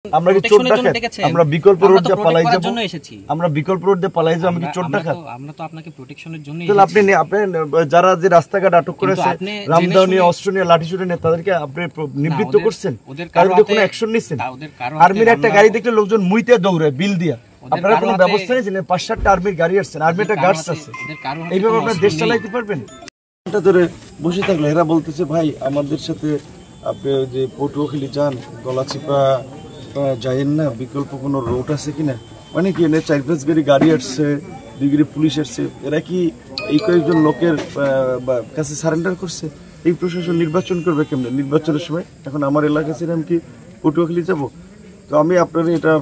আমরা কি চোর ডাকাত? আমরা বিকল্প রোড দিয়ে পালাই যাব। আমরা বিকল্প রোড দিয়ে পালাই যাব, আমি কি চোর ডাকাত? আমরা তো আপনাকে প্রোটেকশনের জন্য তাহলে আপনি যারা যে রাস্তাঘাট আটক করেছে, রামদাও নিয়ে, অস্ত্র নিয়ে, লাঠিসুটা নিয়ে, তাদেরকে আপনি নিবৃত্ত করছেন, তাদের কোনো অ্যাকশন নিচ্ছেন? আর্মির একটা গাড়ি দেখলে লোকজন মুইতে দৌড়ায় বিল দিয়া, আপনারা কোনো ব্যবস্থা নিয়েছেন? 5-7টা আর্মির গাড়ি আসছেন, আর্মির একটা গার্ডস আছে, এইভাবে আপনার দেশ চালাইতে পারবেন? এটা ধরে বসে থাকলে এরা বলতেছে ভাই আমাদের সাথে আপনি যে পটুয়াখালী যান, গলাচিপা যাইয়েন না, বিকল্প কোনো রোড আছে কিনা? মানে কি এনে 4-5 গাড়ি আসছে, 2 গাড়ি পুলিশ আসছে, এরা কি এই কয়েকজন লোকের কাছে সারেন্ডার করছে? এই প্রশাসন নির্বাচন করবে কেমনে নির্বাচনের সময়? এখন আমার এলাকা ছিল আমি কি পটুয়াখালী যাব? তো আমি আপনার এটা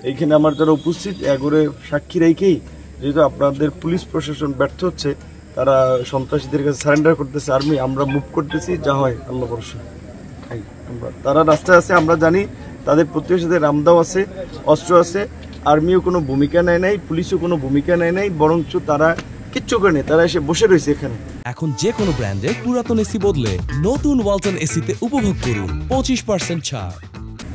এইখানে আমার যারা উপস্থিত এগোরে সাক্ষী রেখেই, যেহেতু আপনাদের পুলিশ প্রশাসন ব্যর্থ হচ্ছে, তারা সন্ত্রাসীদের কাছে সারেন্ডার করতেছে, আর্মি আমরা মুভ করতেছি, যা হয় আল্লাহ ভরসা। তারা রাস্তায় আছে, আমরা জানি তাদের প্রত্যেকের সাথে রামদাও আছে, অস্ত্র আছে, আর্মিও কোনো ভূমিকা নেয় নাই, পুলিশও কোনো ভূমিকা নেয় নাই, বরঞ্চ তারা কিচ্ছু করে নেই, তারা এসে বসে রয়েছে এখানে। এখন যে কোনো ব্র্যান্ডের পুরাতন এসি বদলে নতুন ওয়ালটন এসিতে উপভোগ করুন 25% ছাড়।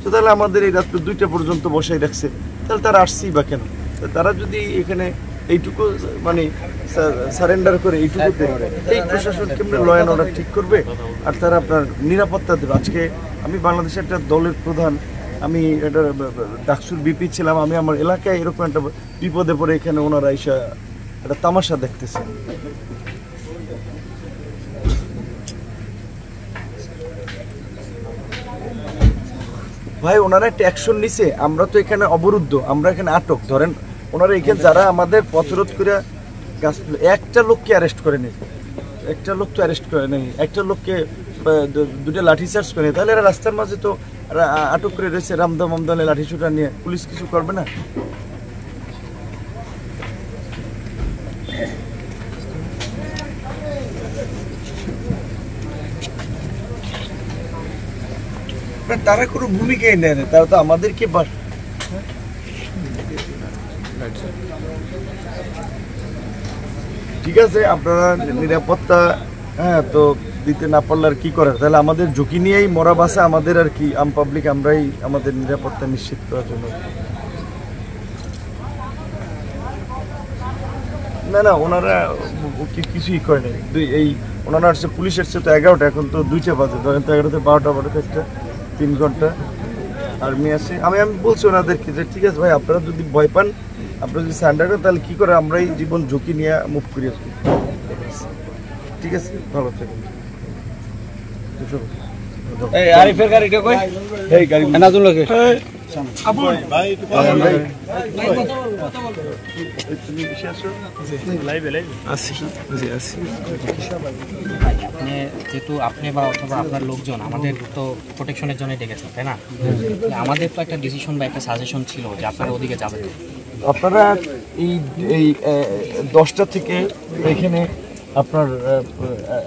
তো তাহলে আমাদের এই রাত্রে 2টা পর্যন্ত বসাই রাখছে, তাহলে তারা আসছেই বা কেন? তারা যদি এখানে এইটুকু মানে সারেন্ডার করে এইটুকুতে, এই প্রশাসন কেমনে ল অ্যান্ড অর্ডার ঠিক করবে? আর তারা আপনার নিরাপত্তা দেবে। আজকে আমি বাংলাদেশের একটা দলের প্রধান, আমি এটা ডাকসুর বিপি ছিলাম, আমি আমার এলাকায় এরকম একটা বিপদে পড়ে এখানে ওনারা এসে একটা তামাশা দেখতেছে। ভাই ওনারা একটা অ্যাকশন নিছে, আমরা তো এখানে অবরুদ্ধ, আমরা এখানে আটক। ধরেন ওনারা এখানে যারা আমাদের পথরোধ করে গাছ, একটা লোককে অ্যারেস্ট করে নেই, একটা লোক তো অ্যারেস্ট করে নেই, একটা লোককে 2টা লাঠি চার্জ করে নেই, তাহলে এরা রাস্তার মাঝে তো আটক করে রয়েছে রামদা মামদানে লাঠি ছুটা নিয়ে, পুলিশ কিছু করবে না? তারা কোনো ভূমিকাই নেয় না, তারা তো আমাদেরকে ঠিক আছে আপনারা নিরাপত্তা তো দিতে না পারলে আর কি করার? তাহলে আমাদের ঝুঁকি নিয়েই মরা বাসা আমাদের, আর কি আম পাবলিক আমরাই আমাদের নিরাপত্তা নিশ্চিত করার জন্য। না না, ওনারা কিছুই করে নাই। এই ওনারা আসছে, পুলিশ আসছে তো 11টা, এখন তো 2টা বাজে, ধরেন তো 11টা 12টা 12টা 3 ঘন্টা আর্মি আছে। আমি বলছি ওনাদেরকে যে ঠিক আছে ভাই, আপনারা যদি ভয় পান, আপনারা যদি সারেন্ডার করেন, তাহলে কী করে আমরাই জীবন ঝুঁকি নিয়ে মুভ করি আর কি। ঠিক আছে, ভালো থাকেন। আরিফের গাড়িটা কই? এই গাড়ি নাজুল লোকে আপু ভাই তুমি এসে আসো লাইভে আসি আসি। আপনি যেহেতু আপনি বা অথবা আপনার লোকজন আমাদের তো প্রোটেকশনের জন্য ডেকেছেন, তাই না? আমাদের তো একটা ডিসিশন বা একটা সাজেশন ছিল যে আপনারা ওদিকে যাবেন। আপনারা এই 10টা থেকে এখানে আপনার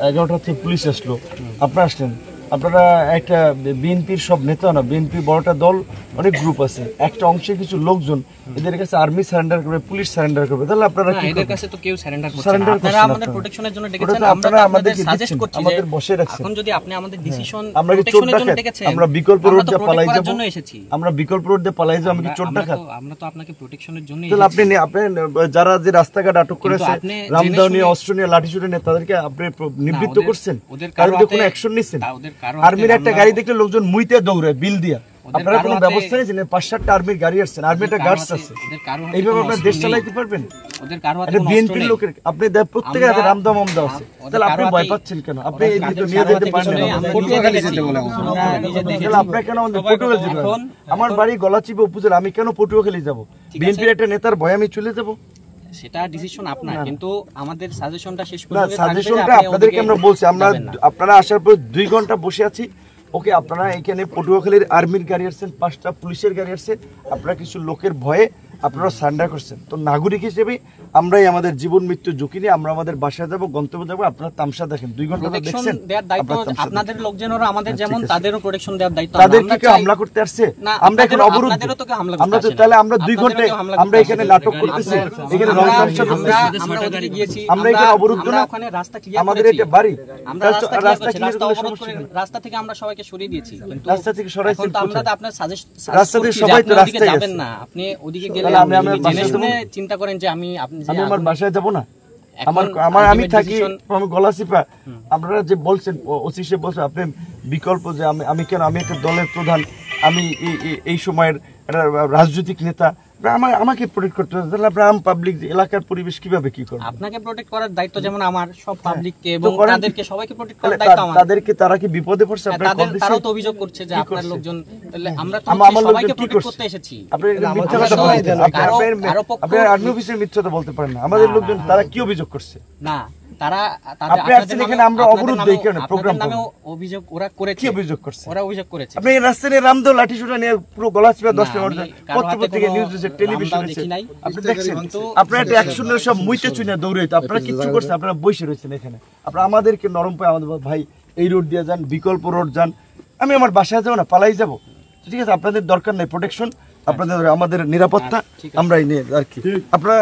11টা থেকে পুলিশ আসলো, আপনারা আসলেন, আপনারা একটা বিএনপির সব নেতা না, বিএনপি বড়টা দল, অনেক গ্রুপ আছে, একটা অংশে কিছু লোকজন এদের কাছে আর্মি সারেন্ডার করবে, পুলিশ সারেন্ডার করবে, তাহলে আপনারা কি? এদের কাছে তো কেউ সারেন্ডার করছে না, আপনারা আমাদের প্রোটেকশনের জন্য ডেকেছেন, আমরা আপনাদের সাজেস্ট করছি যে আমাদের বসে রাখছেন। এখন যদি আপনি আমাদের ডিসিশন আমরা কি চোর ডাকাত? আমরা বিকল্প রোড দিয়ে পালাই যাব, জন্য এসেছি, আমরা বিকল্প রোড দিয়ে পালাই যাব, আমি কি চোর ডাকাত? আমরা তো আপনাকে প্রোটেকশনের জন্য। তাহলে আপনি যারা যে রাস্তাঘাট আটক করেছে, রামদাও নিয়ে, অস্ত্র নিয়ে, লাঠিসুটা নিয়ে, তাদেরকে আপনি নিবৃত্ত করছেন, তাদের কোনো অ্যাকশন নিচ্ছেন? আর্মির একটা গাড়ি দেখলে লোকজন মুইতে দৌড়ায় বিল দিয়া, আপনারা কোনো ব্যবস্থা নিয়েছেন? 5-7টা আর্মির গাড়ি আসছেন, আর্মির একটা গার্ডস আছে, এইভাবে আপনার দেশ চালাইতে পারবেন? বিএনপির লোকের আপনি প্রত্যেকের হাতে রামদাও মামদাও আছে, তাহলে আপনি ভয় পাচ্ছেন কেন? আপনি এই দিকে নিয়ে যেতে পারেন না, আপনার কেন আমাদের পটুয়াখালী যেতে হবে? আমার বাড়ি গলাচিপা উপজেলা, আমি কেন পটুয়াখালী যাব? বিএনপির একটা নেতার ভয় আমি চলে যাব? সেটা ডিসিশন আপনার, কিন্তু আমাদের সাজেশনটা শেষ পর্যন্ত না, সাজেশনটা আপনাদেরকে আমরা বলছি, আমরা আপনারা আসার পর 2 ঘন্টা বসে আছি, ওকে আপনারা এখানে পটুয়াখালীর আর্মির গাড়ি আসছেন, 5টা পুলিশের গাড়ি আসছে, আপনারা কিছু লোকের ভয়ে আপনারা সারেন্ডার করছেন, তো নাগরিক হিসেবে আমরাই আমাদের জীবন মৃত্যু ঝুঁকি নিয়ে আমরা আমাদের বাসায় যাবো, গন্তব্যে যাবো। আপনারা তামসা দেখেন, 2 ঘন্টা দেখছেন। দেওয়ার দায়িত্ব আপনাদের লোকজনেরও আমাদের যেমন তাদেরও প্রোটেকশন দেওয়ার দায়িত্ব। তাদেরকে কেউ হামলা করতে আসছে? আমরা এখানে অবরোধ, আমরা তো তাহলে আমরা 2 ঘন্টায় আমরা এখানে নাটক করতেছি, এখানে রং তামসা করতেছি, আমরা ওদিকে গিয়েছি, আমরা এখানে অবরুদ্ধ না, ওখানে রাস্তা ক্লিয়ার আমাদের করেছি, এটা বাড়ি, আমরা রাস্তা ক্লিয়ার করে অবরোধ করে রাস্তা থেকে আমরা সবাইকে সরিয়ে দিয়েছি। কিন্তু রাস্তা থেকে সরাইছেন, এখন তো আমরা তো আপনার সাজেস্ট রাস্তা থেকে সবাই তো রাস্তায় যাবেন না, আপনি ওদিকে গেলে তাহলে আমি আমার জেনে বাসায় শুনে যাবো? চিন্তা করেন যে আমি আমার বাসায় যাব না? এখন আমি থাকি decision- আমি গলাচিপা। আপনারা যে বলছেন, ওসি সাহেব বলছেন আপনি বিকল্প, যে আমি কেন, আমি একটা দলের প্রধান, আমি এই সময়ের একটা রাজনৈতিক নেতা, আমাকে প্রোটেক্ট করতে হবে। তাহলে আমরা পাবলিক এলাকার পরিবেশ কিভাবে কি করব? আপনাকে প্রোটেক্ট করার দায়িত্ব যেমন আমার, সব পাবলিককে তো এবং করেন। তাদেরকে সবাইকে প্রোটেক্ট করার দায়িত্ব আমার। তাদেরকে, তারা কি বিপদে পড়ছে? আপনারা কল দিছেন? তারাও তো অভিযোগ করছে যে কি আপনার করছে? লোকজন, তাহলে আমরা তো আমার লোকজন সবাইকে কি প্রোটেক্ট করছে? করতে এসেছি। আপনি মিথ্যা আমরা কথা তো বলছেন। কারো পক্ষ- আপনি আর্মি অফিসের মিথ্যা কথা বলতে পারেন না। আমাদের লোকজন তারা কি অভিযোগ করছে? না, তারা আপনি আসছেন এখানে, আমরা অবরোধ দেই কেন? প্রোগ্রাম নামে অভিযোগ ওরা করেছে। কি অভিযোগ করছে? ওরা অভিযোগ করেছে। আপনি এই রাস্তায় রামদেও লাঠি শুটা নিয়ে পুরো গলাচিপা 10 না, মিনিট আমি কারো হাতে পত্রিকা কোনো নিউজ দিয়েছে, টেলিভিশন রামদাও দেখি নাই। আপনি দেখছেন, কিন্তু- আপনারা একটা অ্যাকশনের সব মুইতে চুনে দৌড়াইতো, আপনারা কিচ্ছু করছেন, আপনারা বসে রয়েছেন এখানে। আপনারা আমাদেরকে নরম পায়, আমাদের ভাই এই রোড দিয়ে যান, বিকল্প রোড যান, আমি আমার বাসায় যাবো না, পালাই যাবো, ঠিক আছে? আপনাদের দরকার নেই প্রোটেকশন, আপনাদের আমাদের নিরাপত্তা আমরাই নিয়ে আর কি। আপনারা